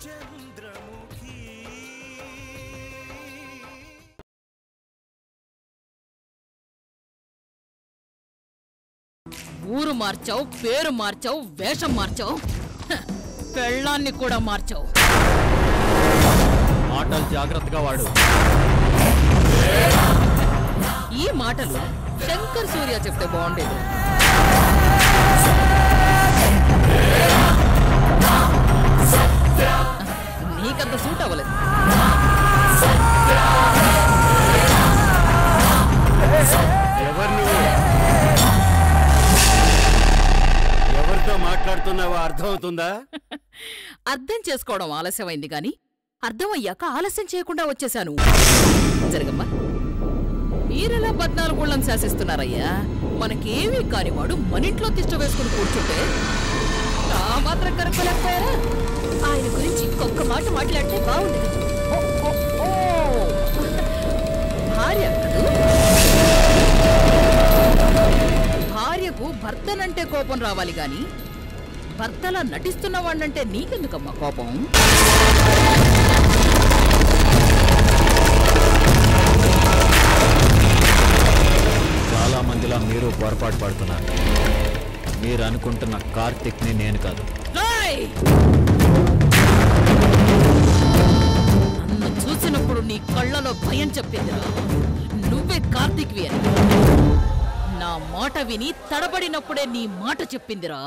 చంద్రముఖి ఊరు మార్చావు, పేరు మార్చావు, వేషం మార్చావు, పెళ్ళాన్ని కూడా మార్చావు. మాటలు జాగ్రత్తగా వాడు. ఈ మాటలు శంకర్ సూర్య చెప్తే బాగుండేది. నీకంత సూట్ అవ్వలేదు. ఎవరితో మాట్లాడుతున్నావో అర్థమవుతుందా? అర్థం చేసుకోవడం ఆలస్యమైంది గాని అర్థమయ్యాక ఆలస్యం చేయకుండా వచ్చేశాను. జరగమ్మా. మీరెలా 14 ఊళ్ళం శాసిస్తున్నారయ్యా? మనకేమీ కానివాడు మనింట్లో తిష్ట వేసుకుని కూర్చుంటే నా మాత్రం కరెక్ట్లేకపోయారా? ఆయన గురించి ఇంకొక మాట మాట్లాడితే బాగుండదు. భార్య కదూ? భార్యకు భర్తనంటే కోపం రావాలి గాని భర్తలా నటిస్తున్నవాణ్ణంటే నీకెందుకమ్మా కోపం? చాలా మందిలా మీరు పొరపాటు పడుతున్నారు. మీరు అనుకుంటున్న కార్తిక్ని నేను కాదు. నన్ను చూసినప్పుడు నీ కళ్ళలో భయం చెప్పిందిరా. నువ్వే కార్తిక్వి అని. నా మాట విని తడబడినప్పుడే నీ మాట చెప్పిందిరా.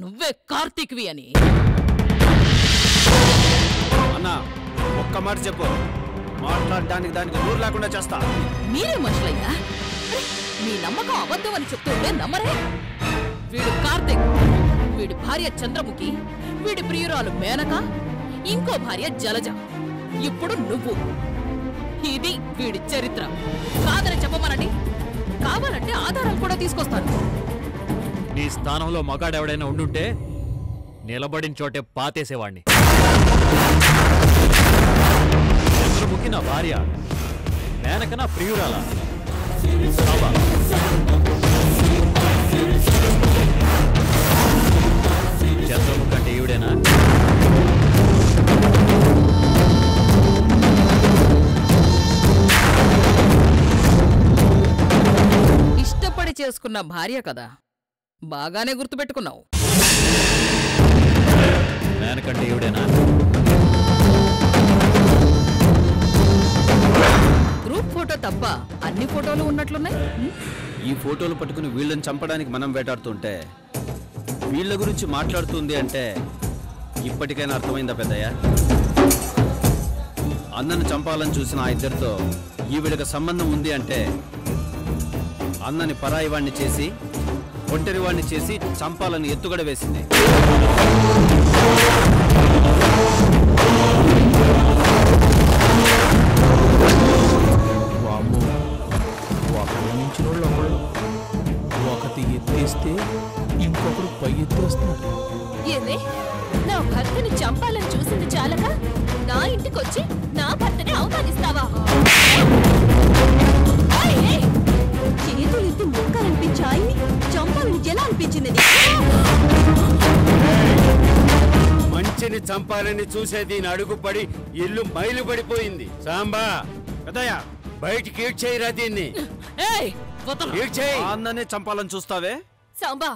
నువ్వే కార్తిక్వి అని. అన్నా, ఒక్క మాట చెప్పు. మాట్లాడడానికి దానికి నోరు లేకుండా చేస్తా. మీరే మనుషులయ్యా. మీ నమ్మకం అబద్ధం అని చెప్తుంటే నమ్మరే? వీడు కార్తిక్, వీడి భార్య చంద్రముఖి, వీడి ప్రియురాలు మేనక, ఇంకో భార్య జలజ, ఇప్పుడు నువ్వు. ఇది వీడి చరిత్ర. కాదని చెప్పమనండి. కావాలంటే ఆధారాలు కూడా తీసుకొస్తాను. నీ స్థానంలో మగాడెవడైనా ఉండుంటే నిలబడిన చోటే పాతేసేవాణ్ణి. చంద్రముఖి నా భార్య, మేనక నా ప్రియురాల. చంద్రముఖి అంటే ఈవిడేనా? ఇష్టపడి చేసుకున్న భార్య కదా, బాగానే గుర్తుపెట్టుకున్నావు. మేనకంటే ఈవిడేనా? గ్రూప్ ఫోటో తప్ప అన్ని ఫోటోలు ఉన్నట్లున్నాయి. ఈ ఫోటోలు పట్టుకుని వీళ్ళని చంపడానికి మనం వేటాడుతుంటే వీళ్ళ గురించి మాట్లాడుతుంది అంటే ఇప్పటికైనా అర్థమైందా పెద్దయ్య? అన్నను చంపాలని చూసిన ఆ ఇద్దరితో ఈవిడకి సంబంధం ఉంది అంటే అన్నని పరాయి వాణ్ణి చేసి ఒంటరి వాణ్ణి చేసి చంపాలని ఎత్తుగడ వేసింది. ఒకటి ఎత్తేస్తే ఇంకొకరు పై ఎత్తేస్తున్నారు. ఏమే, నా భర్తని చంపాలని చూసింది చాలక నా ఇంటికొచ్చి నా భర్తని అవమానిస్తావా? చేతులు ఎత్తి మొక్కాలనిపించి ఆయన్ని చంపాలని ఎలా అనిపించింది? మంచిని చంపాలని చూసే దీని అడుగుపడి ఇల్లు మైలు పడిపోయింది. సాంబా పెద్దయ్య, బయటికి ఈడ్చేయరా దీన్ని. అన్ననే చంపాలని చూస్తావే? సాంబా,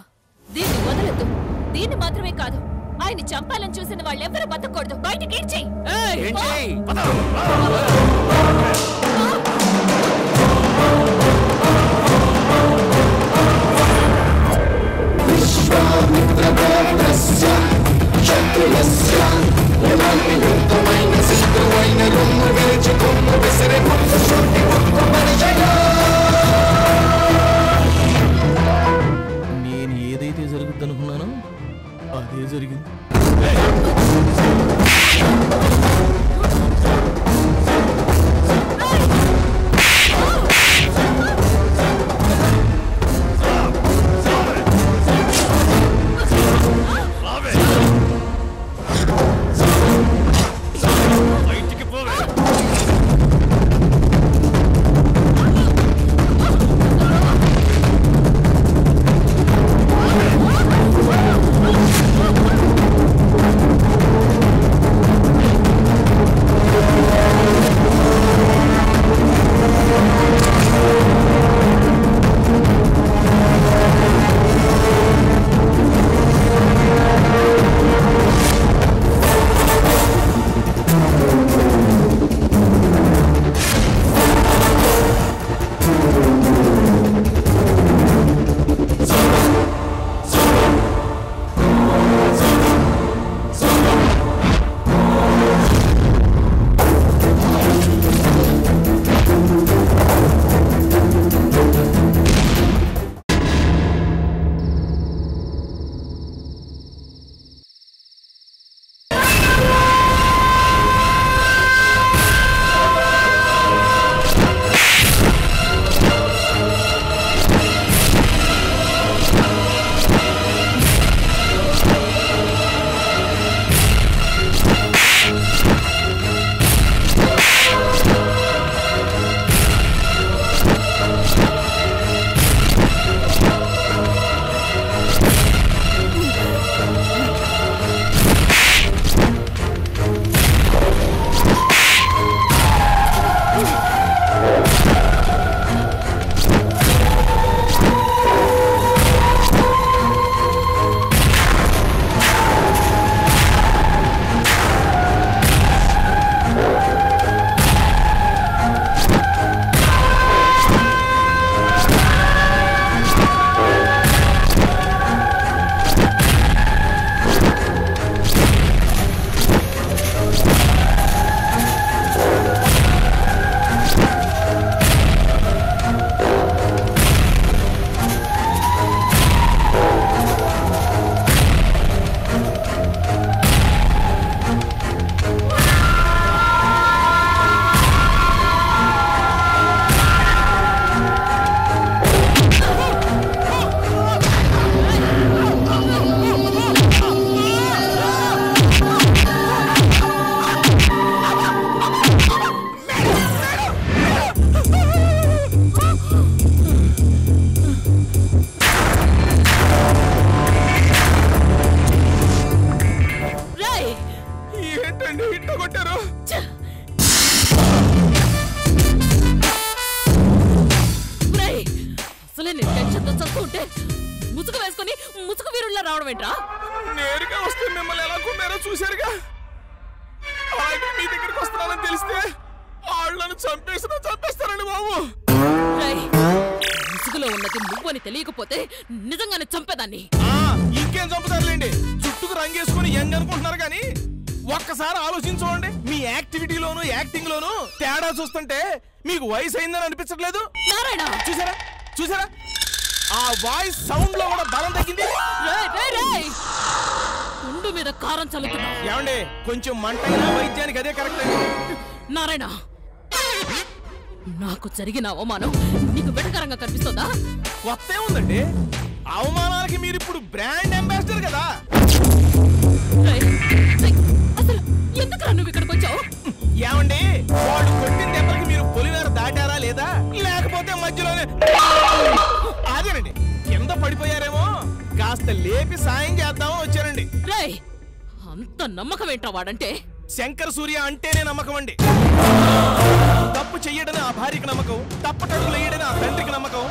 దీన్ని వదలొద్దు. దీన్ని మాత్రమే కాదు, ఆయన చంపాలని చూసిన వాళ్ళెవ్వరూ బతకూడదు. బయటికి ఈడ్చేయ్. నేను ఏదైతే జరుగుద్ది అనుకున్నానో అదే జరిగింది. నేరుగా వస్తే మిమ్మల్ని ఎలా కొన్నారో చూశారుగా. అలాగే మీ దగ్గరికి వస్తున్నానని తెలిస్తే వాళ్ళను చంపేస్తారండి బాబు. ముసుగులో ఉన్నది నువ్వని తెలియకపోతే నిజంగానే చంపేదాన్ని. ఇంకేం చంపుతారులేండి, చుట్టుకు రంగేసుకుని యంగ్ అనుకుంటున్నారు కానీ ఒక్కసారి ఆలోచించుకోండి. మీ యాక్టివిటీలోను యాక్టింగ్ లోను తేడా చూస్తుంటే మీకు వయసు అయిందని అనిపించట్లేదు? నారాయణ, చూసారా ఆ వాయిస్ సౌండ్ లో కూడా బలం తగ్గింది. కుండు మీద కారం చల్లుతున్నా. ఏమండి, కొంచెం మంటైన వైద్యానికి అదే కరెక్ట్ అండి. నారాయణ, నాకు జరిగిన అవమానం నీకు వెటకరంగా కనిపిస్తుందా? కొత్త ఉందండి, అవమానాలకి మీరు ఇప్పుడు బ్రాండ్ అంబాసిడర్ కదా. అసలు ఎందుకు నువ్వు ఇక్కడికి వచ్చావు? ఏమండి, వాడు కొట్టిన దెబ్బలకి మీరు పొలిమేర దాటారా లేదా, లేకపోతే మధ్యలోనే అదేనండి కింద పడిపోయారేమో, కాస్త లేపి సాయం చేద్దామో వచ్చారండి. అంత నమ్మకం ఏంటా వాడంటే? శంకర సూర్య అంటేనే నమ్మకం అండి. తప్పు చెయ్యడని ఆ భార్యకి నమ్మకం, తప్పటడుగులు వేయడని ఆ తండ్రికి నమ్మకం,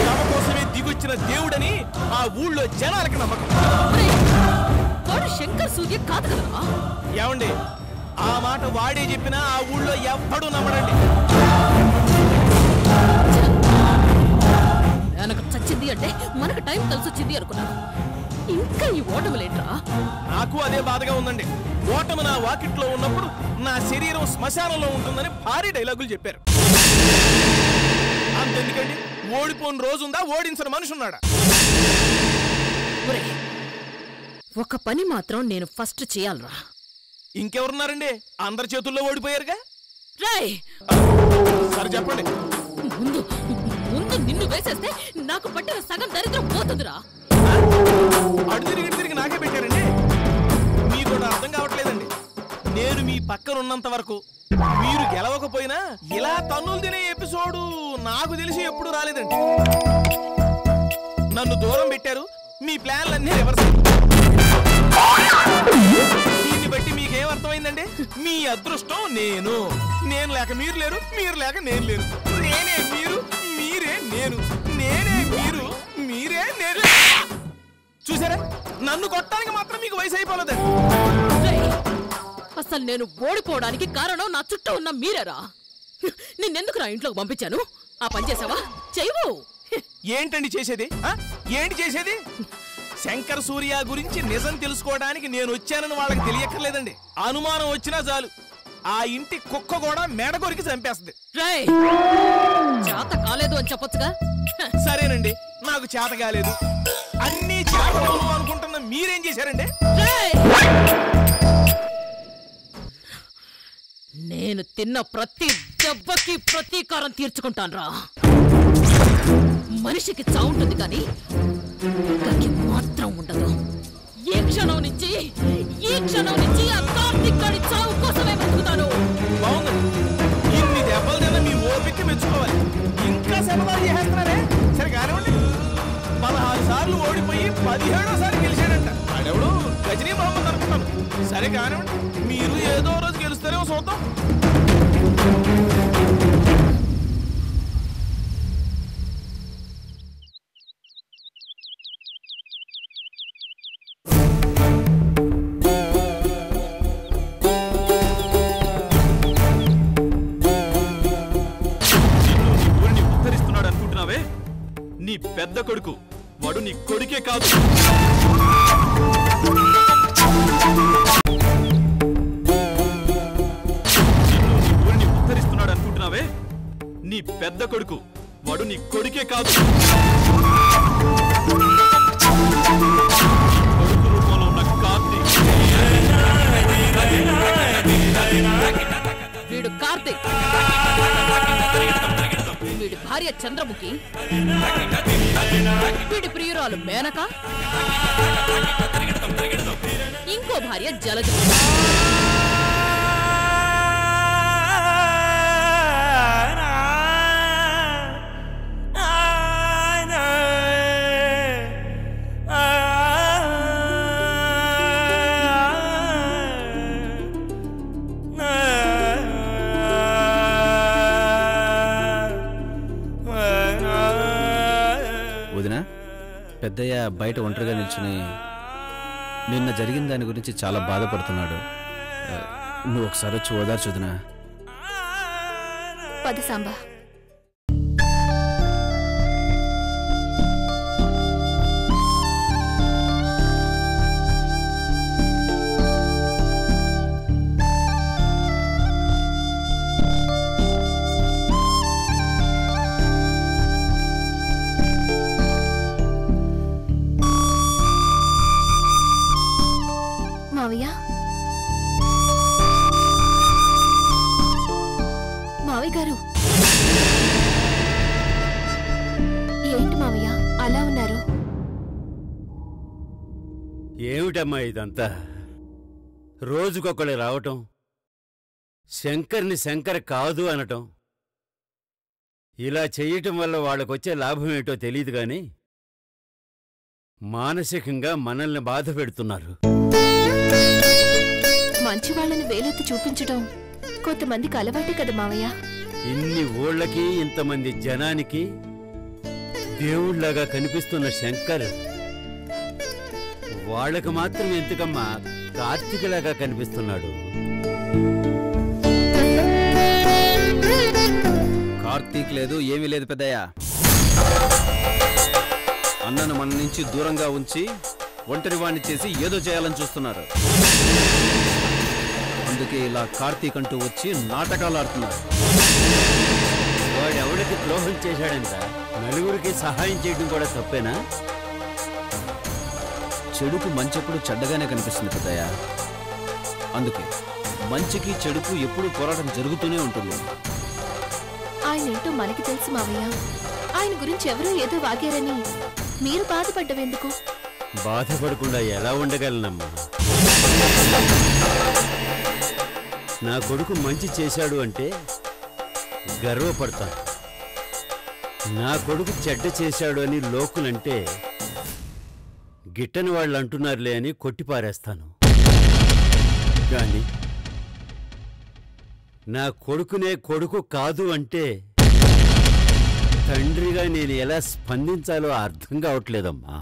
తమ కోసమే దిగొచ్చిన దేవుడని ఆ ఊళ్ళో జనాలకి నమ్మకం. వాడు శంకర్ సూర్య కాదు కదా. ఏమండి, ఆ మాట వాడే చెప్పినా ఆ ఊళ్ళో ఎవ్వడూ నమ్మడండి. వెనక చచ్చింది అంటే మనకు టైం కలిసి వచ్చింది అనుకున్నాను. ఇంకా ఈ ఓటములేంట్రా? నాకు అదే బాధగా ఉందండి. ఓటమి నా వాకిట్లో ఉన్నప్పుడు నా శరీరం శ్మశానంలో ఉంటుందని భారీ డైలాగులు చెప్పారు. అంతెందుకండి, ఓడిపోని రోజుందా, ఓడించిన మనిషి ఉన్నాడా? ఒక పని మాత్రం నేను ఫస్ట్ చేయాలరా. ఇంకెవరున్నారండి, అందరి చేతుల్లో ఓడిపోయారుగా. సరే చెప్పండి. ముందు నిన్ను వేసేస్తే నాకు పట్టిన సగం దరిద్రం పోతుందిరా. అటు తిరిగి నాకే పెట్టారండి. మీకు కూడా అర్థం కావట్లేదండి. నేను మీ పక్కన ఉన్నంత వరకు మీరు గెలవకపోయినా ఇలా తన్నులు తినే ఎపిసోడు నాకు తెలిసి ఎప్పుడు రాలేదండి. నన్ను దూరం పెట్టారు, మీ ప్లాన్లన్నీ రివర్స్. దీన్ని బట్టి మీకేం అర్థమైందండి? మీ అదృష్టం నేను లేక మీరు లేరు, మీరు లేక నేను లేరు. నేనే మీరు, మీరే నేను, నేనే మీరు, మీరే నేను. చూసారా, నన్ను కొట్టడానికి మాత్రం మీకు వయసు అయిపోలేదండి. అసలు నేను ఓడిపోవడానికి కారణం నా చుట్టూ ఉన్న మీరేరా. నిన్నెందుకు నా ఇంట్లోకి పంపించాను? ఆ పని చేసావా? చెయ్యవు. ఏంటండి చేసేది? ఏంటి చేసేది? శంకర సూర్య గురించి నిజం తెలుసుకోవడానికి నేను వచ్చానని వాళ్ళకి తెలియక్కర్లేదండి. అనుమానం వచ్చినా చాలు, ఆ ఇంటి కుక్క కూడా మెడ కొరికి చంపేస్తుంది. చేత కాలేదు అని చెప్పొచ్చుగా. సరేనండి, నాకు చేత కాలేదు, అన్ని చేతలు అనుకుంటున్న మీరేం చేశారండి? నేను తిన్న ప్రతి దెబ్బకి ప్రతీకారం తీర్చుకుంటాన్రా. మనిషికి చావు ఉంటుంది కానీ కుక్కకి మాత్రం ఉండదు. ఈ క్షణం నుంచి ఆ కార్తీక్ గారి చావు కోసమే బతుకుతాను. బాగుందండి, ఇన్ని దెబ్బలు తిన్న మీ ఓపిక మెచ్చుకోవాలి. ఇంకా శపథాలు చేస్తున్నారే. సరే కానివ్వండి, 16 సార్లు ఓడిపోయి 17వ సారి గెలిచాడంట. ఆడెవడు గజనీ మహమ్మద్ అనుకుంటాను. సరే కానివ్వండి, మీరు ఏదో రోజు గెలుస్తారేమో చూద్దాం. ఉద్ధరిస్తున్నాడు అనుకుంటున్నావే? నీ పెద్ద కొడుకు వాడు, నీ కొడుకే కాదు. ఉద్ధరిస్తున్నాడు అనుకుంటున్నావే? నీ పెద్ద కొడుకు వాడు, నీ కొడుకే కాదు. కొడుకు రూపంలో ఉన్న కార్తీక్. వీడు కార్తీక్, వీడి భార్య చంద్రముఖి, వీడి ప్రియురాలు మేనక, ఇంకో భార్య జలజ. వదినా, పెద్ద పెద్దయ్య బయట ఒంటరిగా నిల్చుని నిన్న జరిగిన దాని గురించి చాలా బాధపడుతున్నాడు. నువ్వు ఒకసారి వచ్చి ఓదార్చుదునా? పద సాంబా. మావయ్య, మావయ్య గారు, ఏంటి మావయ్య అలా ఉన్నారు? ఏమిటమ్మా ఇదంతా? రోజుకొకళ్ళు రావటం, శంకర్ని శంకర్ కాదు అనటం, ఇలా చెయ్యటం వల్ల వాళ్ళకొచ్చే లాభం ఏంటో తెలియదు గాని మానసికంగా మనల్ని బాధ పెడుతున్నారు. మంచి వాళ్ళని వేలెత్తి చూపించడం కొంతమందికి అలవాటే కదా మావయ్య. ఇన్ని ఊళ్ళకి ఇంతమంది జనానికి దేవుళ్లాగా కనిపిస్తున్న శంకర్ వాళ్ళకు మాత్రం ఎందుకమ్మా కార్తీకలాగా కనిపిస్తున్నాడు? కార్తీక్ లేదు, ఏమీ లేదు పెద్దయ్య. అన్నను మన నుంచి దూరంగా ఉంచి ఒంటరి వాణ్ణి చేసి ఏదో చేయాలని చూస్తున్నారు. అందుకే ఇలా కార్తీక్ అంటూ వచ్చి నాటకాలు ఆడుతున్నారు. వాడెవడికి ద్రోహం చేశాడంట? నలుగురికి సహాయం చేయడం కూడా తప్పేనా? చెడుకు మంచెప్పుడు చెడ్డగానే కనిపిస్తుంది పెద్దయ్య. అందుకే మంచికి చెడుకు ఎప్పుడూ పోరాటం జరుగుతూనే ఉంటుంది. ఆయన ఏంటో మనకి తెలుసు మావయ్య. ఆయన గురించి ఎవరో ఏదో వాగారని మీరు బాధపడ్డవెందుకు? బాధపడకుండా ఎలా ఉండగలనమ్మా? నా కొడుకు మంచి చేశాడు అంటే గర్వపడతాను. నా కొడుకు చెడ్డ చేశాడు అని లోకులంటే గిట్టని వాళ్ళు అంటున్నారులే అని కొట్టిపారేస్తాను. కానీ నా కొడుకునే కొడుకు కాదు అంటే తండ్రిగా నేను ఎలా స్పందించాలో అర్థం కావట్లేదమ్మా.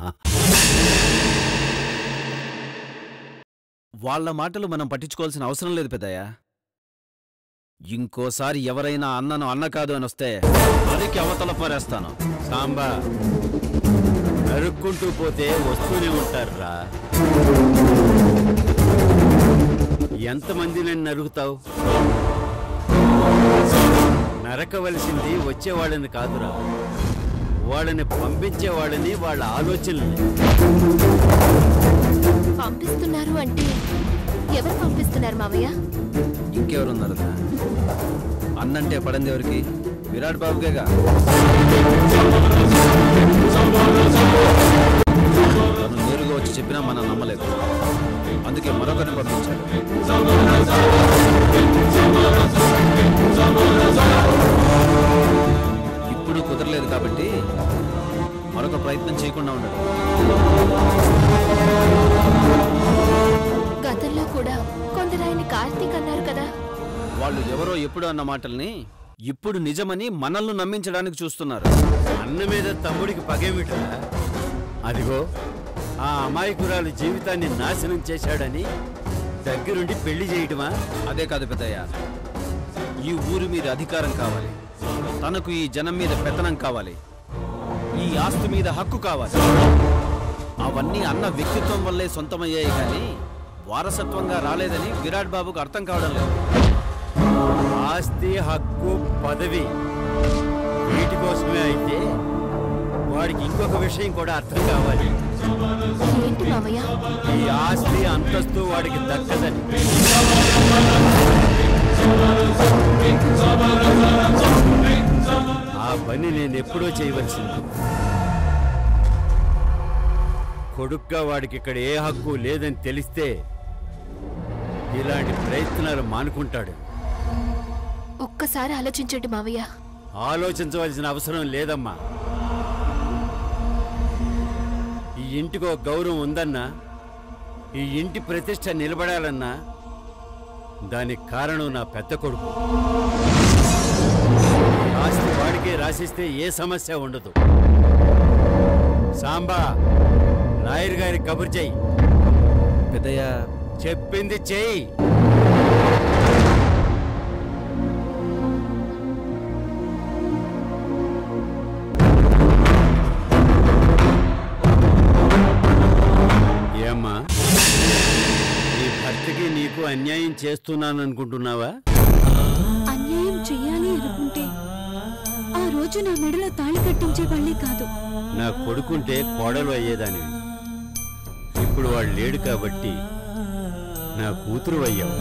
వాళ్ళ మాటలు మనం పట్టించుకోవాల్సిన అవసరం లేదు పెద్దయ్య. ఇంకోసారి ఎవరైనా అన్నను అన్న కాదు అని వస్తే అదికి అవతల పారేస్తాను. సాంబా, నరుక్కుంటూ పోతే వస్తూనే ఉంటారా? ఎంతమంది నన్ను నరుగుతావు? నరకవలసింది వచ్చేవాళ్ళని కాదురా, వాళ్ళని పంపించేవాళ్ళని, వాళ్ళ ఆలోచనల్ని. పంపిస్తున్నారు అంటే ఎవరు పంపిస్తున్నారు మావయ్య? ఇంకెవరున్నారు? అన్నంటే పడింది ఎవరికి? విరాట్ బాబుకేగా. తను నేరుగా వచ్చి చెప్పినా మనం నమ్మలేదు. అందుకే మరొకరిని పంపించాడు. ఇప్పుడు కుదరలేదు కాబట్టి మరొక ప్రయత్నం చేయకుండా ఉండదు. గతంలో కూడా కొందరు ఆయన కార్తీక్ అన్నారు కదా. వాళ్ళు ఎవరో ఎప్పుడు అన్న మాటల్ని ఇప్పుడు నిజమని మనల్ని నమ్మించడానికి చూస్తున్నారు. అన్న మీద తమ్ముడికి పగేమిట్రా? అదిగో ఆ అమాయకురాలు జీవితాన్ని నాశనం చేశాడని దగ్గరుండి పెళ్లి చేయటమా? అదే కాదు పెద్దయ్య, ఈ ఊరి మీద అధికారం కావాలి, తనకు ఈ జనం మీద పెత్తనం కావాలి, ఈ ఆస్తి మీద హక్కు కావాలి. అవన్నీ అన్న వ్యక్తిత్వం వల్లే సొంతమయ్యాయి కానీ వారసత్వంగా రాలేదని విరాట్ బాబుకు అర్థం కావడం లేదు. ఆస్తి, హక్కు, పదవి వీటి కోసమే అయితే వాడికి ఇంకొక విషయం కూడా అర్థం కావాలి. ఏంటి మావయ్య? ఈ ఆస్తి, అంతస్తు వాడికి దక్కదని. ఆ పని నేను ఎప్పుడో చేయవలసింది. కొడుగ్గా వాడికి ఇక్కడ ఏ హక్కు లేదని తెలిస్తే ఇలాంటి ప్రయత్నాలు మానుకుంటాడు. ఒక్కసారి ఆలోచించండి మావయ్య. ఆలోచించవలసిన అవసరం లేదమ్మా. ఈ ఇంటికి ఒక గౌరవం ఉందన్నా, ఈ ఇంటి ప్రతిష్ట నిలబడాలన్నా దానికి కారణం నా పెద్ద కొడుకు. ఆస్తి వాడికే రాసిస్తే ఏ సమస్య ఉండదు. సాంబా, లాయర్ గారికి కబురు చెయ్యి. పెద్దయ్య చెప్పింది చెయ్యి. ఏమ్మా, నీ భర్తకి నీకు అన్యాయం చేస్తున్నాననుకుంటున్నావా? అన్యాయం చెయ్యాలి అనుకుంటే ఆ రోజు నా మెడలో తాళి కట్టించే వాళ్ళే కాదు. నా కొడుకుంటే కోడలు అయ్యేదానివి. ఇప్పుడు వాడు లేడు కాబట్టి నా కూతురు అయ్యావు.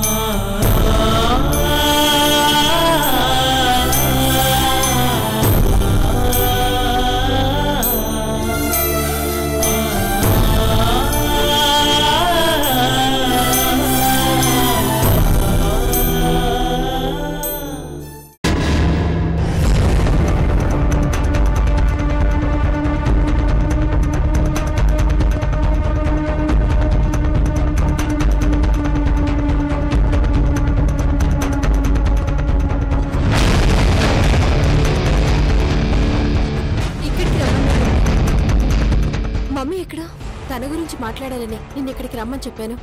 తన గురించి మాట్లాడాలని నిన్న ఇక్కడికి రమ్మని చెప్పాను.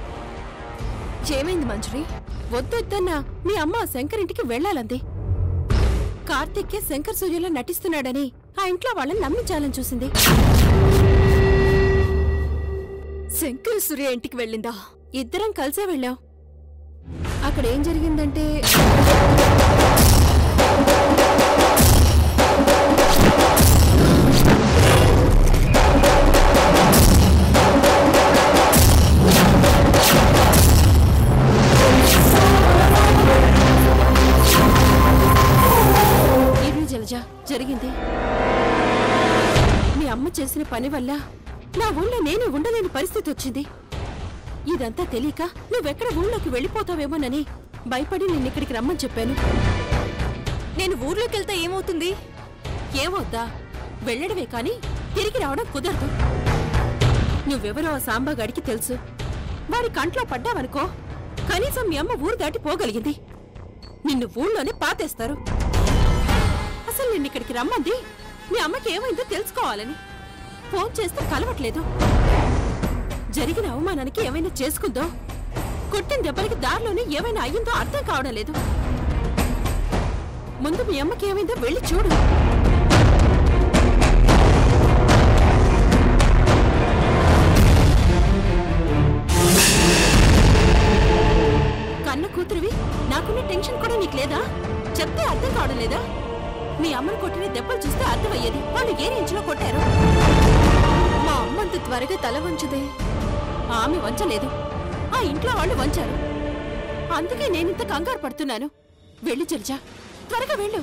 ఏమైంది మంజరి? వద్దొద్దన్నా మీ అమ్మ శంకర్ ఇంటికి వెళ్లాలంది. కార్తీక్కే శంకర్ సూర్యలో నటిస్తున్నాడని ఆ ఇంట్లో వాళ్ళని నమ్మించాలని చూసింది. శంకర్ సూర్య ఇంటికి వెళ్ళిందా? ఇద్దరం కలిసే వెళ్ళాం. అక్కడ ఏం జరిగిందంటే జరిగింది. మీ అమ్మ చేసిన పని వల్ల నా ఊళ్ళో నేను ఉండలేని పరిస్థితి వచ్చింది. ఇదంతా తెలియక నువ్వెక్కడ ఊళ్ళోకి వెళ్ళిపోతావేమోనని భయపడి నిన్నిక్కడికి రమ్మని చెప్పాను. నేను ఊర్లోకి వెళ్తే ఏమవుతుంది? ఏమవుద్దా? వెళ్ళడమే కాని తిరిగి రావడం కుదరదు. నువ్వెవరో ఆ సాంబాగాడికి తెలుసు. వారి కంట్లో పడ్డావనుకో కనీసం మీ అమ్మ ఊరు దాటి పోగలిగింది. నిన్ను ఊళ్ళోనే పాతేస్తారు. అసలు నిన్నిక్కడికి రమ్మంది మీ అమ్మకి ఏమైందో తెలుసుకోవాలని. ఫోన్ చేస్తే కలవట్లేదు. జరిగిన అవమానానికి ఏమైనా చేసుకుందో, కొట్టిన దెబ్బలకి దారిలోనే ఏమైనా అయ్యిందో అర్థం కావడం లేదు. ముందు మీ అమ్మకి ఏమైందో వెళ్ళి చూడు. కన్న కూతురివి నాకున్న టెన్షన్ కూడా నీకు లేదా? చెప్తే అర్థం కావడం లేదా? మీ అమ్మను కొట్టిన దెబ్బలు చూస్తే అర్థమయ్యేది వాళ్ళు ఏ రేంజ్లో కొట్టారు. మా అమ్మంత త్వరగా తల వంచదే. ఆమె వంచలేదు, ఆ ఇంట్లో వాళ్ళు వంచారు. అందుకే నేనింత కంగారు పడుతున్నాను. వెళ్ళు జల్జా, త్వరగా వెళ్ళు.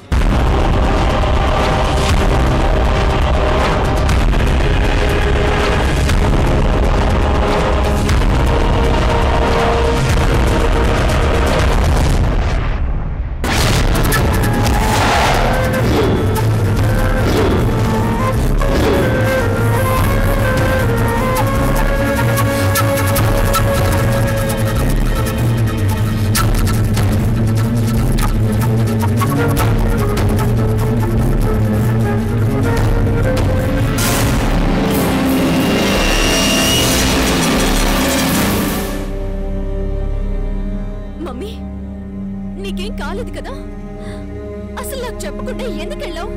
నీకేం కాలేదు కదా? అసలు నాకు చెప్పకుండా ఎందుకెళ్ళావు?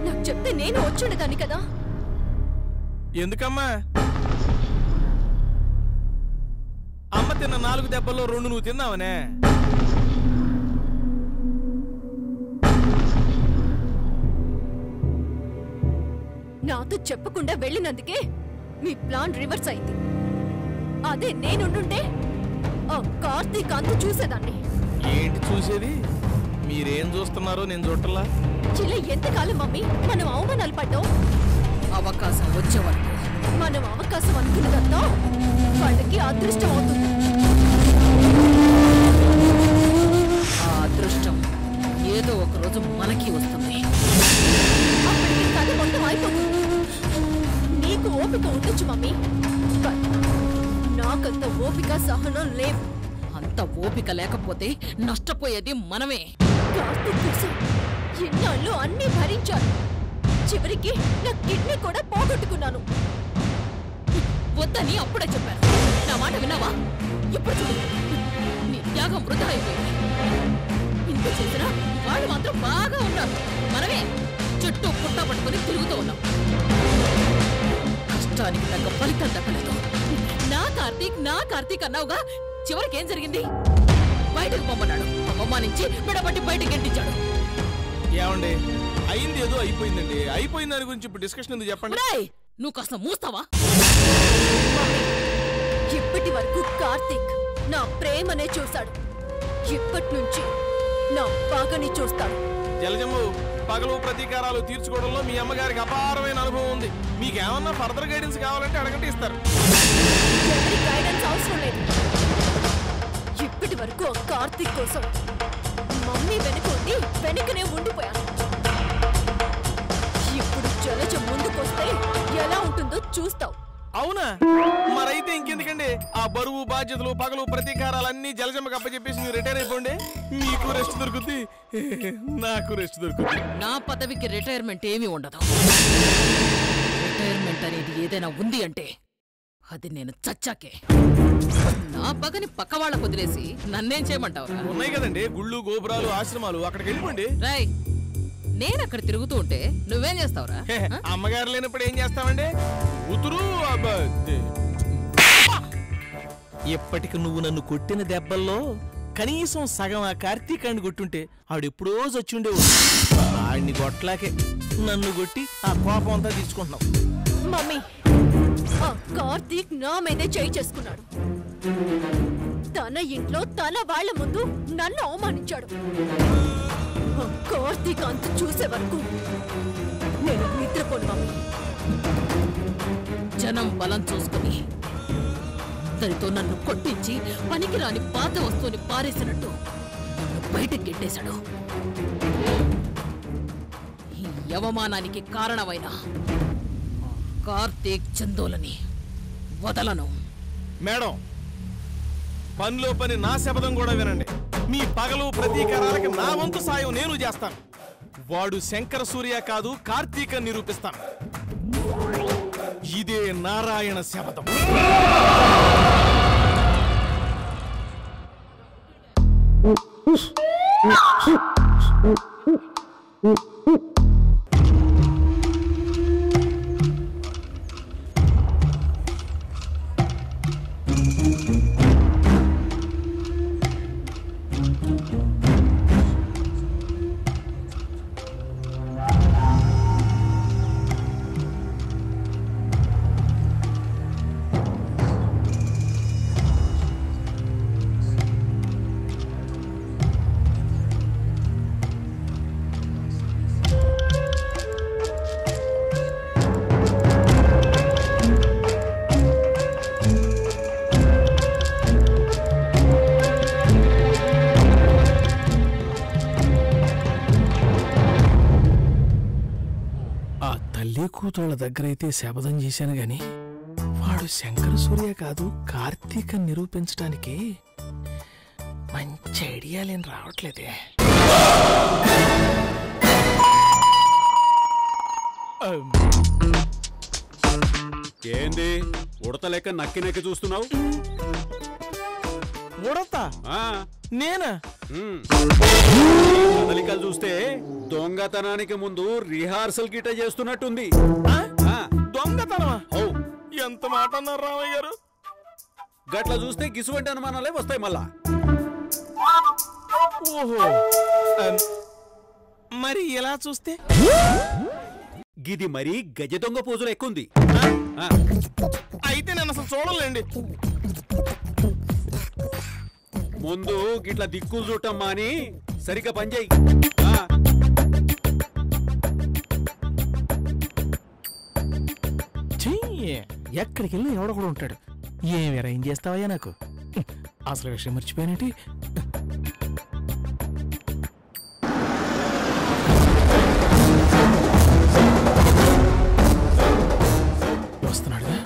నాకు చెప్తే నేను వచ్చుండేదాన్ని కదా. ఎందుకమ్మా? అమ్మ తిన్న 4 దెబ్బల్లో 2 నువ్వు తిన్నావనే. నాతో చెప్పకుండా వెళ్ళినందుకే మీ ప్లాన్ రివర్స్ అయింది. అదే నేనుండుంటే ఆ కార్తీక్ అంత చూసేదాన్ని. ఏంటి చూసేది? మీరేం చూస్తున్నారో నేను చూడలా. ఇలా ఎంతకాలం మమ్మీ మనం అవమానాలు పడ్డాం? అవకాశం వచ్చే వరకు మనం అవకాశం అనుకున్నదంతా వాళ్ళకి అదృష్టం అవుతుంది. ఆ అదృష్టం ఏదో ఒక రోజు మనకి వస్తుంది. అప్పటికి కథ మొత్తం అయిపోతుంది. నీకు ఓపిక ఉండొచ్చు మమ్మీ, నాకంత ఓపిక సహనం లేవు. అంత ఓపిక లేకపోతే నష్టపోయేది మనమే. కార్తీక్ కోసం ఎన్నాళ్ళు అన్నీ భరించాను. చివరికి నా కిడ్నీ కూడా పోగొట్టుకున్నాను. వద్దని అప్పుడే చెప్పాను. నా మాట విన్నావా? ఇప్పుడు చూడు, నీ త్యాగం వృధా అయిపోయింది. ఇంత చేసినా వాళ్ళు మాత్రం బాగా ఉన్నారు. మనమే చుట్టూ పుట్ట పట్టుకుని తిరుగుతూ ఉన్నాం. కష్టానికి తగ్గ ఫలితం దక్కలేదు. నా కార్తీక్ అన్నావుగా, చివరికి ఏం జరిగింది? బయటకు పొమ్మన్నాడు. అవమానించి మెడబట్టి బయటకు గెంటించాడు. ఏమండి, అయింది ఏదో అయిపోయిందండి. అయిపోయిన దాని గురించి ఇప్పుడు డిస్కషన్ ఎందుకు చెప్పండి. నువ్వు కాస్త మూస్తావా? ఇప్పటి వరకు కార్తీక్ నా ప్రేమనే చూశాడు. ఇప్పటి నుంచి నా పగని చూస్తాడు. జలజమ్ము, పగలు ప్రతీకారాలు తీర్చుకోవడంలో మీ అమ్మగారికి అపారమైన అనుభవం ఉంది. మీకేమన్నా ఫర్దర్ గైడెన్స్ కావాలంటే అడగండి, ఇస్తారు. ఎవరి గైడెన్స్ అవసరం లేదు. ఇప్పటి వరకు ఆ కార్తీక్ కోసం మమ్మీ వెనకనే ఉండిపోయాను. ఇప్పుడు జలజ ముందుకొస్తే ఎలా ఉంటుందో చూస్తావు. అవునా? మరైతే ఇంకెందుకండి ఆ బరువు బాధ్యతలు పగలు ప్రతీకారాలన్నీ జలజమ్మకి అప్పచెప్పేసి మీరు రిటైర్ అయిపోండి. మీకు రెస్ట్ దొరుకుతుంది, నాకు రెస్ట్ దొరుకుతుంది. నా పదవికి రిటైర్మెంట్ ఏమీ ఉండదు. రిటైర్మెంట్ అనేది ఏదైనా ఉంది అంటే అది నేను చచ్చాకే. నా పగని పక్క వాళ్ళకు వదిలేసి నన్నేం చేయమంటావు? ఉన్నాయి కదండి గుళ్ళు, గోపురాలు, ఆశ్రమాలు, అక్కడికి వెళ్ళిపోండి. రాయ్, నేను అక్కడ తిరుగుతూ ఉంటే నువ్వేం చేస్తావురా? అమ్మగారు లేనప్పుడు ఏం చేస్తామండి? ఉతురు. ఎప్పటికి నువ్వు నన్ను కొట్టిన దెబ్బల్లో కనీసం సగం ఆ కార్తీకాన్ని కొట్టుంటే ఆడెప్పుడో చచ్చుండేవాడు. ఆడిని కొట్లాకే నన్ను కొట్టి ఆ కోపం అంతా తీసుకుంటున్నావు. మమ్మీ, ఆ కార్తీక్ నా మీదే చేయి చేసుకున్నాడు. తన ఇంట్లో తన వాళ్ళ ముందు నన్ను అవమానించాడు. కార్తీక్ అంత చూసే వరకు నేను నిద్రపోను మమ్మీ. జనం బలం చూసుకుని తనతో నన్ను కొట్టించి పనికిరాని పాత వస్తువుని పారేసినట్టు నన్ను బయటకు గెట్టేశాడు. ఈ అవమానానికి కారణమైన కార్తీక్ చందోలని వదలను. మేడం, పనిలో పని నా శపథం కూడా వినండి. మీ పగలు ప్రతీకారాలకి నా వంతు సాయం నేను చేస్తాను. వాడు శంకర సూర్య కాదు, కార్తీక నిరూపిస్తాను. ఇదే నారాయణ శపథం. కూతుళ్ళ దగ్గరైతే శపథం చేశాను గాని వాడు శంకర సూర్య కాదు, కార్తీక నిరూపించడానికి మంచి ఐడియాలేం రావట్లేదే. ఏంది ఉడత లెక్క నక్కి నక్కి చూస్తున్నావు? ఉడతా? నేనా? కదలికలు చూస్తే దొంగతనానికి ముందు రిహార్సల్ గిట చేస్తున్నట్టుంది. దొంగతనమా? ఎంత మాట అన్నారు రామయ్య గారు. గట్ల చూస్తే గిసువంటి అనుమానాలే వస్తాయి మళ్ళా. ఓహో, మరి ఎలా చూస్తే? గిది మరి గజ దొంగ పోజులు ఎక్కుంది. అయితే నేను అసలు చూడలేండి. ముందు గిట్ల దిక్కులు చూడటం మాని సరిగ్గా పనిచేయి. ఎక్కడికి వెళ్ళి ఎవడో కూడా ఉంటాడు. ఏమేరా ఏం చేస్తావయ్యా? నాకు అసలు విషయం మర్చిపోయానేంటి? వస్తున్నాడుగా.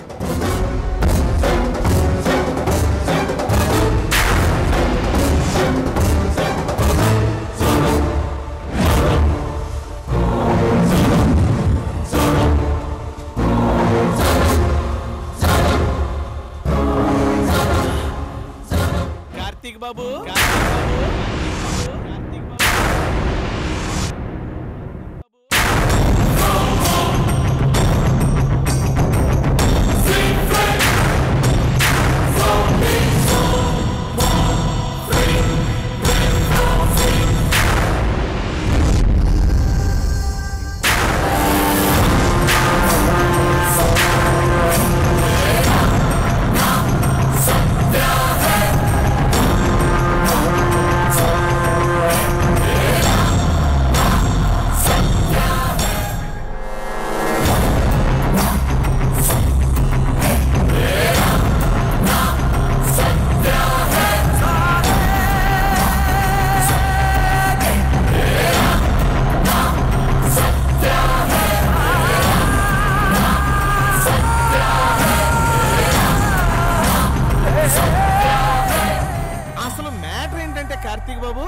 కార్తీక్ బాబు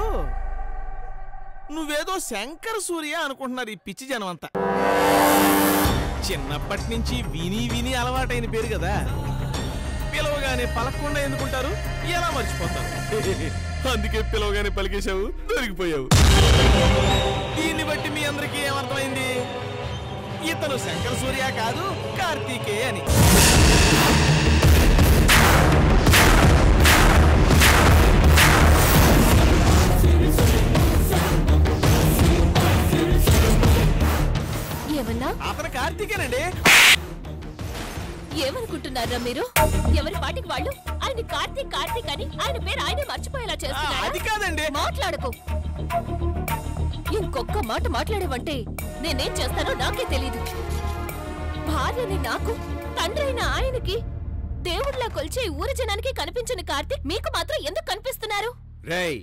నువ్వేదో శంకర సూర్య అనుకుంటున్నారు ఈ పిచ్చి జనం అంతా. చిన్నప్పటి నుంచి విని విని అలవాటైన పేరు కదా, పిలవగానే పలకకుండా ఎందుకుంటారు, ఎలా మర్చిపోతారు? అందుకే పిలవగానే పలికేశావు, దొరికిపోయావు. దీన్ని బట్టి మీ అందరికీ ఏమర్థమైంది? ఇతను శంకర సూర్య కాదు, కార్తీకే అని. అతను కార్తీకేనండి. ఏమనుకుంటున్నారా మీరు? ఎవరి పాటికి వాళ్ళు ఆయన కార్తీక్ కార్తీక్ అని ఆయన పేరు ఆయనే మర్చిపోయేలా చేస్తున్నారు. అది కాదండి. మాట్లాడకు. ఇంకొక్క మాట మాట్లాడేవంటే నేనేం చేస్తానో నాకే తెలీదు. భార్యని నాకు, తండ్రైన ఆయనకి దేవుడిలా కొలిచే ఊరి జనానికి కనిపించిన కార్తీక్ మీకు మాత్రం ఎందుకు కనిపిస్తున్నారు? రేయ్,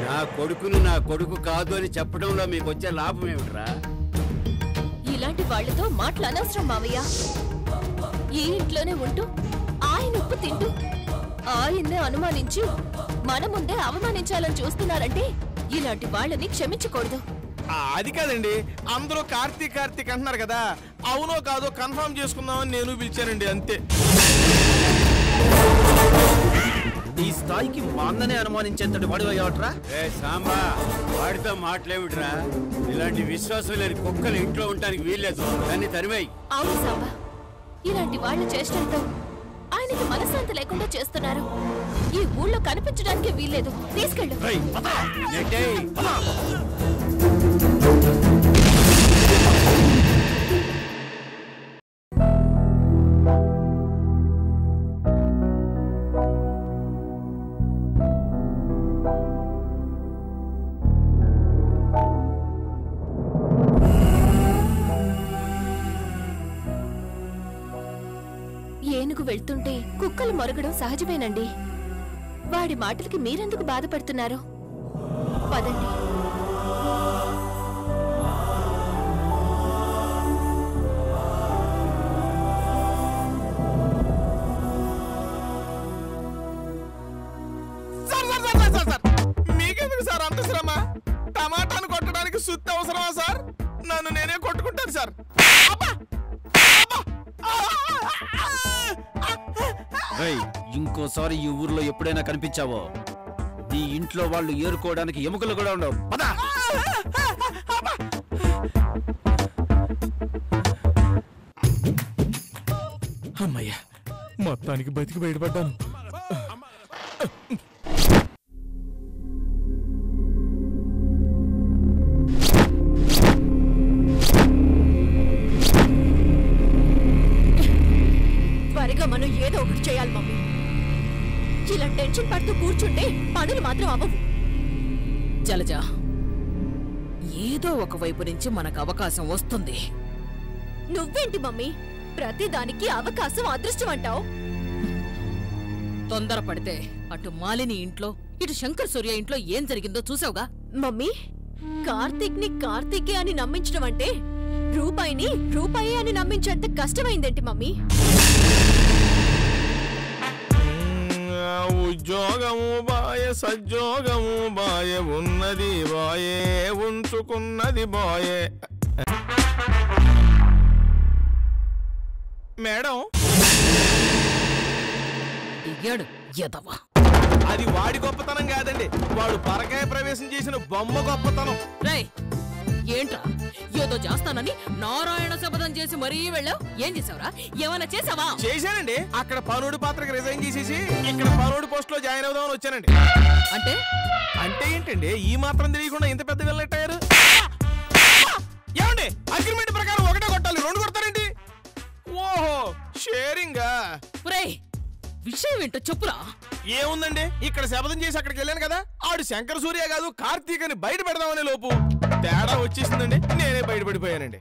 నా కొడుకును నా కొడుకు కాదు అని చెప్పడంలో మీకు వచ్చే లాభం ఏమిట్రా? ఇలాంటి వాళ్లతో మాటలు అనవసరం మావయ్య. ఈ ఇంట్లోనే ఉంటూ ఆయన ఉప్పు తింటూ ఆయన్నే అనుమానించి మన ముందే అవమానించాలని చూస్తున్నారంటే ఇలాంటి వాళ్ళని క్షమించకూడదు. అది కాదండి, అందరూ కార్తీక్ కార్తీక్ అంటున్నారు కదా, అవునో కాదో కన్ఫర్మ్ చేసుకుందామని నేను పిలిచానండి, అంతే. ఈ స్థాయికి మా అన్ననే అనుమానించేంతటి వాడివయ్యావట్రా? సాంబా, వాడితో మాటలేమిట్రా? ఇలాంటి విశ్వాసం లేని కుక్కలు ఇంట్లో ఉండడానికి వీల్లేదు, దాన్ని తరివేయి. అవును సాంబా, ఇలాంటి వాళ్ళు చేష్టంతో ఆయనకి మనశ్శాంతి లేకుండా చేస్తున్నారు. ఈ ఊళ్ళో కనిపించడానికి వీల్లేదు. తీసుకెళ్ళు. ఏనుగు వెళ్తుంటే కుక్కలు మొరగడం సహజమేనండి. వాడి మాటలకి మీరెందుకు బాధపడుతున్నారు? పదండి. మీకెందుకు సార్ అంత శ్రమ? టమాటాను కొట్టడానికి సుత్తి అవసరమా సార్? నన్ను నేనే కొట్టుకుంటాను సార్. ఇంకోసారి ఈ ఊర్లో ఎప్పుడైనా కనిపించావో ఈ ఇంట్లో వాళ్ళు ఏరుకోవడానికి ఎముకలు కూడా ఉండవు. పద. అమ్మయ్యా, మొత్తానికి బతికి బయటపడ్డాను. త్వరగా మనం ఏదో ఒకటి చేయాలి మమ్మీ. ఇలా టెన్షన్ పడుతూ కూర్చుంటే పనులు మాత్రం అవ్వవు. జలజ, ఏదో ఒక వైపు నుంచి మనకు అవకాశం వస్తుంది. నువ్వేంటి మమ్మీ ప్రతిదానికి అవకాశం అదృష్టం అంటావు? తొందరపడితే అటు మాలిని ఇంట్లో ఇటు శంకర్ సూర్య ఇంట్లో ఏం జరిగిందో చూసావుగా. మమ్మీ, కార్తీక్ ని కార్తీకే అని నమ్మించడం అంటే రూపాయిని రూపాయి అని నమ్మించేంత కష్టమైందేంటి మమ్మీ? ఉద్యోగము బాయే, సద్యోగము బాయే, ఉన్నది బాయే, ఉంచుకున్నది బాయే. మేడం దిగాడు ఎదవా. అది వాడి గొప్పతనం కాదండి, వాడు పరకాయ ప్రవేశం చేసిన బొమ్మ గొప్పతనం. రేయ్ ఏంట్రా ఏదో చేస్తానని నారాయణ శపథం చేసి మరీ వెళ్ళావు? ఏం చేసావురా? ఏమైనా చేసావా? చేశానండి. అక్కడ పనుడి పాత్రకి రిజైన్ చేసేసి ఇక్కడ పనుడి పోస్ట్ లో జాయిన్ అవుదామని వచ్చానండి. అంటే అంటే ఏంటండి ఈ మాత్రం తెలియకుండా ఇంత పెద్ద వెళ్ళట్టారు? ఏమండి అగ్రిమెంట్ ప్రకారం ఒకటే కొట్టాలి, రెండు కొడతారండి? ఓహో షేరింగా. రేయ్ విషయం ఏంటో చెప్పురా. ఏముందండి, ఇక్కడ శపథం చేసి అక్కడికి వెళ్ళాను కదా, ఆడు శంకర సూర్య కాదు కార్తీక్ అని బయట పెడదామనే లోపు తేడా వచ్చేసిందండి, నేనే బయటపడిపోయానండి.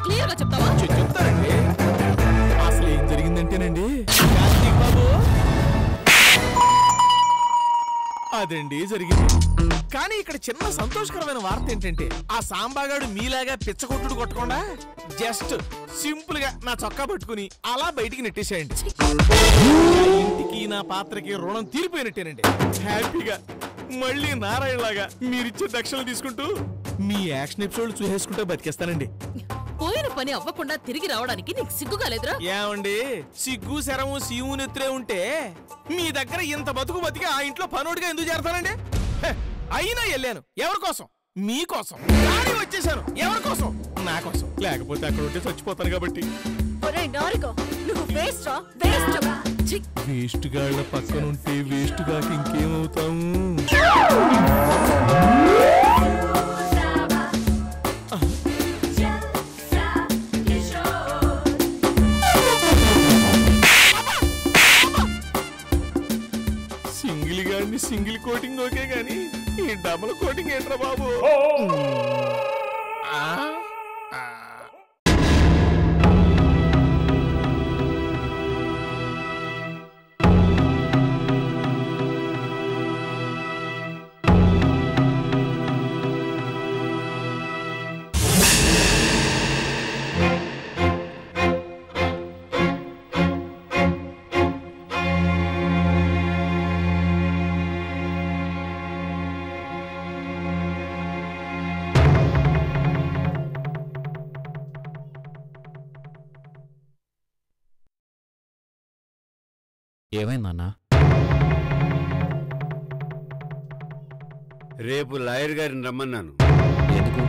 క్లియర్ గా చెప్తావా? చెప్తానండి. అసలు ఏం జరిగిందంటేనండి కార్తీక్ బాబు, అదండి జరిగింది. కానీ ఇక్కడ చిన్న సంతోషకరమైన వార్త ఏంటంటే ఆ సాంబాగాడు మీలాగా పిచ్చకొట్టుడు కొట్టకుండా జస్ట్ సింపుల్ గా నా చొక్కా పట్టుకుని అలా బయటికి నెట్టేసేయండి. ఇంటికి నా పాత్రకి రుణం తీరిపోయినట్టేనండి. హ్యాపీగా మళ్ళీ నారాయణలాగా మీరిచ్చే దక్షిణలు తీసుకుంటూ మీ యాక్షన్ ఎపిసోడ్ చూసేసుకుంటూ బతికేస్తానండి. పోయిన పని అవ్వకుండా తిరిగి రావడానికి నీకు సిగ్గుగా లేదురా? ఏమండి సిగ్గు శరము సీము నెత్తురే ఉంటే మీ దగ్గర ఇంత బతుకు బతికి ఆ ఇంట్లో పనోడిగా ఎందుకు చేరతానండి? అయినా వెళ్ళాను ఎవరి కోసం? మీకోసం. కానీ వచ్చేసాను ఎవరి కోసం? నా కోసం. లేకపోతే అక్కడ ఉంటే చచ్చిపోతాను కాబట్టి. వేస్ట్ గాళ్ళ పక్కన ఉంటే వేస్ట్ గాక ఇంకేమవుతాము? సింగిల్ గాడిని సింగిల్ కోటింగ్ ఓకే గాని ఈ డబుల్ కోటింగ్ ఏంట్రా బాబు? ఏమైందన్నా? రేపు లాయర్ గారిని రమ్మన్నాను. ఎందుకు?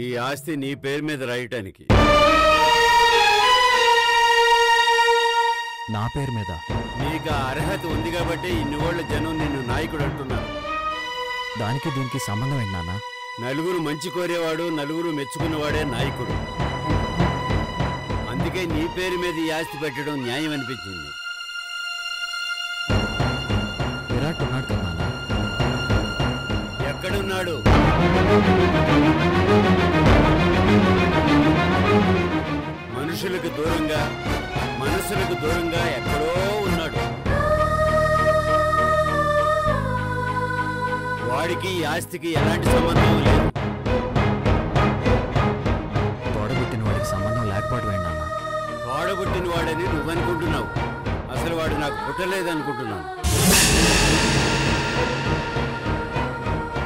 ఈ ఆస్తి నీ పేరు మీద రాయటానికి. నా పేరు మీద? నీకు ఆ అర్హత ఉంది కాబట్టి ఇన్ని ఓళ్ల జనం నిన్ను నాయకుడు అంటున్నారు. దానికి దీనికి సంబంధం ఏంటి నాన్న? నలుగురు మంచి కోరేవాడు, నలుగురు మెచ్చుకున్నవాడే నాయకుడు. అందుకే నీ పేరు మీద ఈ ఆస్తి పెట్టడం న్యాయం అనిపించింది. విరాట్ ఉన్నాడు కదా నాన్న? ఎక్కడున్నాడు? మనుషులకు దూరంగా, మనసులకు దూరంగా ఎక్కడో ఉన్నాడు. వాడికి ఈ ఆస్తికి ఎలాంటి సంబంధం లేదు. తోడబుట్టిన వాడికి సంబంధం లేకపోవడం ఏంటి నాన్న? తోడబుట్టిన వాడని నువ్వనుకుంటున్నావు, అసలు వాడు నాకు పుట్టలేదనుకుంటున్నాను.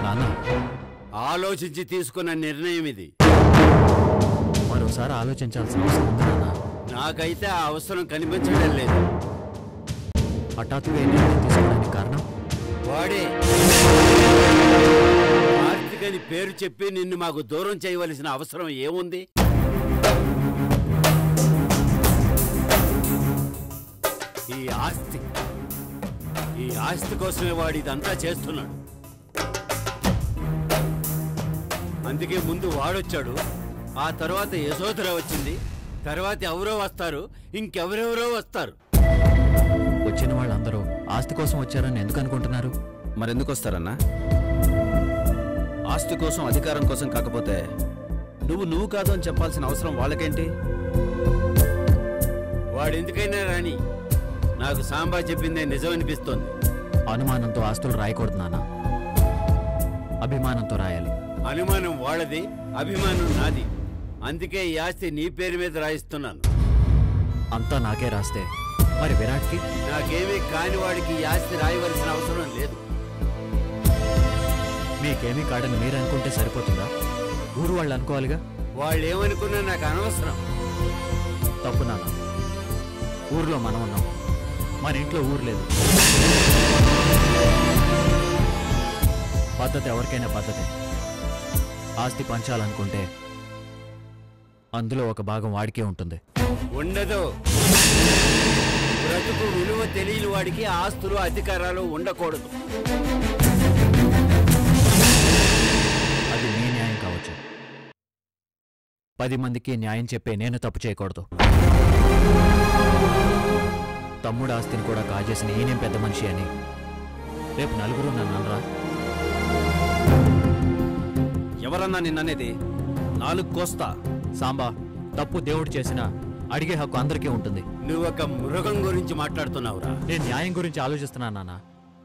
నాన్న ఆలోచించి తీసుకున్న నిర్ణయం ఇది. మరోసారి ఆలోచించాల్సిన అవసరం ఉంది నాన్న. నాకైతే ఆ అవసరం కనిపించడం లేదు. హఠాత్తుగా ఈ నిర్ణయం తీసుకోవడానికి కారణం వాడే. ఆర్థికని పేరు చెప్పి నిన్ను మాకు దూరం చేయవలసిన అవసరం ఏముంది? ఈ ఆస్తి కోసమే వాడు ఇదంతా చేస్తున్నాడు. అందుకే ముందు వాడొచ్చాడు, ఆ తర్వాత యశోధర వచ్చింది, తర్వాత ఎవరో వస్తారు, ఇంకెవరెవరో వస్తారు. వచ్చిన వాళ్ళందరూ ఆస్తి కోసం వచ్చారని ఎందుకు అనుకుంటున్నారు? మరెందుకు వస్తారన్నా? ఆస్తి కోసం, అధికారం కోసం కాకపోతే నువ్వు కాదు అని చెప్పాల్సిన అవసరం వాళ్ళకేంటి? వాడెందుకైనా రాని, నాకు సాంబా చెప్పిందే నిజం అనిపిస్తోంది. అనుమానంతో ఆస్తులు రాయకూడదు నాన్న, అభిమానంతో రాయాలి. అనుమానం వాళ్ళది, అభిమానం నాది. అందుకే ఈ ఆస్తి నీ పేరు మీద రాయిస్తున్నాను. అంతా నాకే రాస్తే మరి విరాట్కి? నాకేమీ కాని వాడికి ఈ ఆస్తి రాయవలసిన అవసరం లేదు. మీకేమీ కాడని మీరు అనుకుంటే సరిపోతుందా? ఊరు వాళ్ళు అనుకోవాలిగా. వాళ్ళు ఏమనుకున్నా నాకు అనవసరం. తప్పు నాన్న, ఊర్లో మనం ఉన్నాం, మన ఇంట్లో ఊరు లేదు. పద్ధతి ఎవరికైనా పద్ధతే. ఆస్తి పంచాలనుకుంటే అందులో ఒక భాగం వాడికే ఉంటుంది. ఉండదు. బ్రతుకు విలువ తెలియని వాడికి ఆస్తులు అధికారాలు ఉండకూడదు. అది మీ న్యాయం కావచ్చు. 10 మందికి న్యాయం చెప్పే నేను తప్పు చేయకూడదు. తమ్ముడు ఆస్తిని కూడా కాజేసిన ఈయనేం పెద్ద మనిషి అని రేపు నలుగురు నన్ను అనరా? ఎవరన్నా నిన్ననేది? 4 కోస్తా. సాంబా, తప్పు దేవుడు చేసినా అడిగే హక్కు అందరికీ ఉంటుంది. నువ్వొక మృగం గురించి మాట్లాడుతున్నావురా. నేను న్యాయం గురించి ఆలోచిస్తున్నాను నాన్న.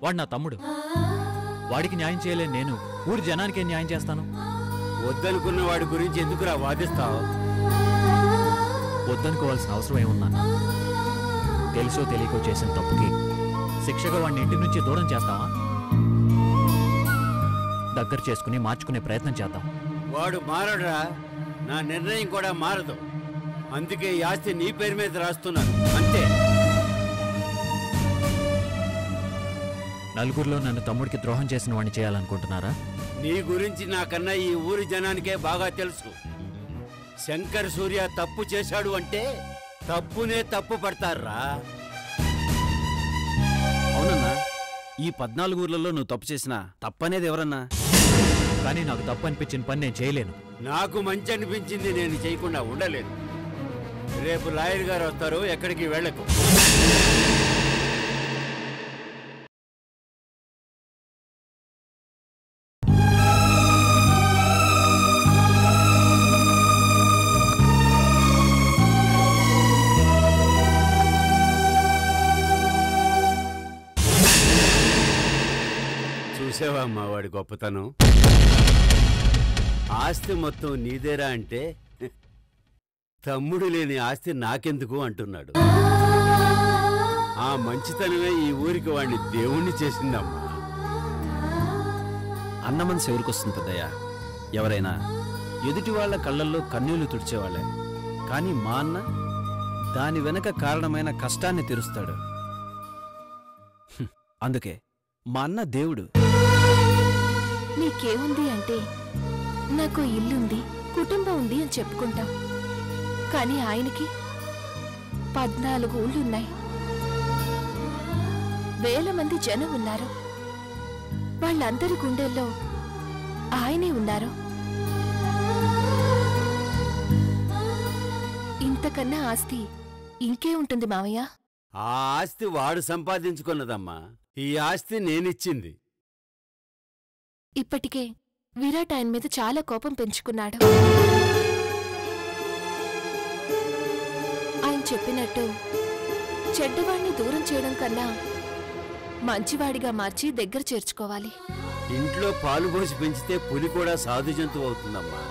వాడు నా తమ్ముడు. వాడికి న్యాయం చేయలేను నేను ఊరి జనానికే న్యాయం చేస్తాను. వద్దనుకున్న వాడి గురించి ఎందుకురా వాదిస్తావు? వద్దనుకోవాల్సిన అవసరం ఏమున్నా? తెలుసో తెలియకో చేసిన తప్పుకి శిక్షగా వాడిని ఇంటి నుంచి దూరం చేస్తావా? దగ్గర చేసుకుని మార్చుకునే ప్రయత్నం చేద్దాం. వాడు మారడురా. నా నిర్ణయం కూడా మారదు. అందుకే ఈ ఆస్తి నీ పేరు మీద రాస్తున్నాను అంతే. నలుగురిలో నన్ను తమ్ముడికి ద్రోహం చేసిన వాడిని చేయాలనుకుంటున్నారా? నీ గురించి నాకన్నా ఈ ఊరి జనానికే బాగా తెలుసు. శంకర్ సూర్య తప్పు చేశాడు అంటే తప్పునే తప్పు పడతారా? అవునన్నా, ఈ 14 ఊర్లలో నువ్వు తప్పు చేసినా తప్పనేది ఎవరన్నా? కానీ నాకు తప్పు అనిపించిన పని నేను చేయలేను. నాకు మంచి అనిపించింది నేను చేయకుండా ఉండలేను. రేపు లాయర్ గారు వస్తారు, ఎక్కడికి వెళ్ళకు. చూసావా అమ్మా వాడి గొప్పతనం? ఆస్తి మొత్తం నీదేరా అంటే తమ్ముడు లేని ఆస్తి నాకెందుకు అంటున్నాడు. ఆ మంచితనమే ఈ ఊరికి వాడిని దేవుణ్ణి చేసిందమ్మా. అన్న మనసు ఎవరికొస్తుంది పెద్దయ్య? ఎవరైనా ఎదుటి వాళ్ళ కళ్ళల్లో కన్నీళ్లు తుడిచేవాళ్ళే. కానీ మా అన్న దాని వెనక కారణమైన కష్టాన్ని తీరుస్తాడు. అందుకే మా అన్న దేవుడు. నీకేముంది అంటే నాకు ఇల్లుంది, కుటుంబం ఉంది అని చెప్పుకుంటాం. కానీ ఆయనకి 14 ఊళ్ళున్నాయి, వేల మంది జనం ఉన్నారు. వాళ్ళందరి గుండెల్లో ఆయనే ఉన్నారు. ఇంతకన్నా ఆస్తి ఇంకే ఉంటుంది మావయ్య? ఆ ఆస్తి వాడు సంపాదించుకున్నదమ్మా. ఈ ఆస్తి నేనిచ్చింది. ఇప్పటికే విరాట్ ఆయన మీద చాలా కోపం పెంచుకున్నాడు. ఆయన చెప్పినట్టు చెడ్డవాడిని దూరం చేయడం కన్నా మంచివాడిగా మార్చి దగ్గర చేర్చుకోవాలి. ఇంట్లో పాలు పోసి పెంచితే పులి కూడా సాధు జంతువు అవుతుందమ్మా.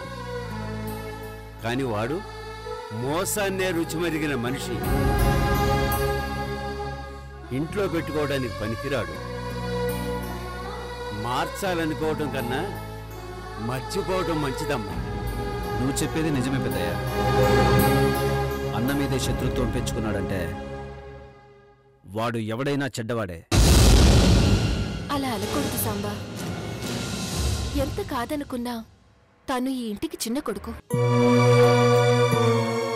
కాని వాడు మోసాన్నే రుచిమరిగిన మనిషి. ఇంట్లో పెట్టుకోవడానికి పనికిరాడు. మార్చాలనుకోవటం కన్నా మర్చిపోవటం మంచిదమ్మా. నువ్వు చెప్పేది నిజమే పెద్దయ్య. అన్న మీదే శత్రుత్వం పెంచుకున్నాడంటే వాడు ఎవడైనా చెడ్డవాడే. అలా అనకూడదు సాంబా. ఎంత కాదనుకున్నా తను ఈ ఇంటికి చిన్న కొడుకు.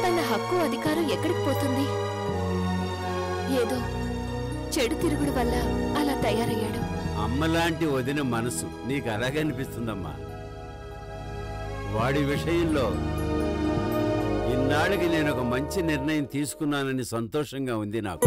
తన హక్కు అధికారం ఎక్కడికి పోతుంది? ఏదో చెడు తిరుగుడు వల్ల అలా తయారయ్యాడు. అమ్మలాంటి వదిన మనసు నీకు అలాగే అనిపిస్తుందమ్మా. వాడి విషయంలో ఇన్నాళ్ళకి నేను ఒక మంచి నిర్ణయం తీసుకున్నానని సంతోషంగా ఉంది నాకు.